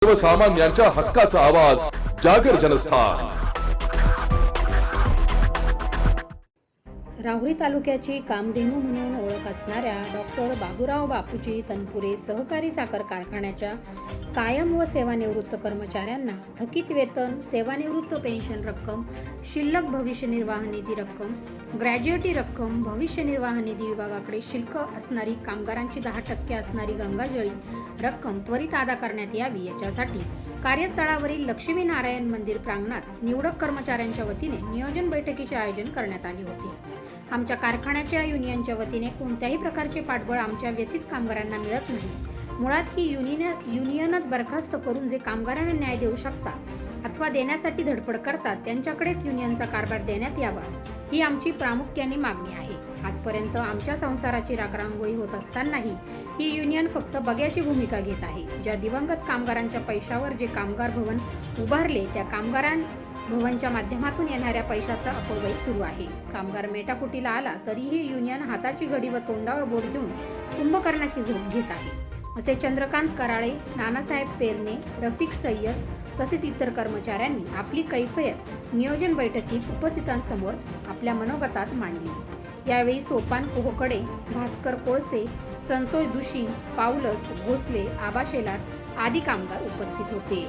सर्वसामान्यांच्या हक्काचा आवाज जागर जनस्थान। राहुरी तालुक्याची कामधेनू म्हणून ओळख असणाऱ्या डॉक्टर बाबूराव बापूजी तनपुरे सहकारी साखर कारखान्याच्या कायम व सेवानिवृत्त कर्मचाऱ्यांना थकीत वेतन, सेवानिवृत्त पेन्शन रक्कम, शिल्लक भविष्य निर्वाह निधी रक्कम, ग्रॅज्युएटी रक्कम, भविष्य निर्वाह निधी विभागाकडे शिल्लक असणारी कामगारांची 10% असणारी गंगाजळी रक्कम त्वरित अदा करण्यात यावी याच्यासाठी कार्यस्थळावरील लक्ष्मी नारायण मंदिर प्रांगणात निवडक कर्मचाऱ्यांच्या वतीने नियोजन बैठकीचे आयोजन करण्यात आले होते। आमच्या कारखान्याच्या युनियनच्या वतीने कोणत्याही प्रकारचे पाठबळ आमच्या व्यथित कामगारांना मिळत नाही। मुळात ही युनियनच बरखास्त करून जे कामगारांना न्याय देऊ शकतात अथवा देण्यासाठी धडपड करतात त्यांच्याकडेच युनियनचा कारभार देण्यात यावा ही आमची प्रामुख्याने मागणी आहे। आजपर्यंत आमच्या संसाराची राखरांगोळी होत असतानाही ही युनियन फक्त बघ्याची भूमिका घेत आहे। ज्या दिवंगत कामगारांच्या पैशावर जे कामगार भवन उभारले त्या कामगारां भवनच्या माध्यमातून येणाऱ्या पैशाचा अपव्यय सुरू आहे। कामगार मेटाकुटीला आला तरीही युनियन हाताची घडी व तोंडावर बोट घेऊन कुंभकर्णाची झोप घेत आहे, असे चंद्रकांत कराळे, नानासाहेब पेरणे, रफिक सय्यद तसेच इतर कर्मचाऱ्यांनी आपली कैफियत नियोजन बैठकीत उपस्थितांसमोर आपल्या मनोगतात मांडली। यावेळी सोपान कोहकडे, भास्कर कोळसे, संतोष दुशी, पाऊलस भोसले, आबा शेलार आदी कामगार उपस्थित होते।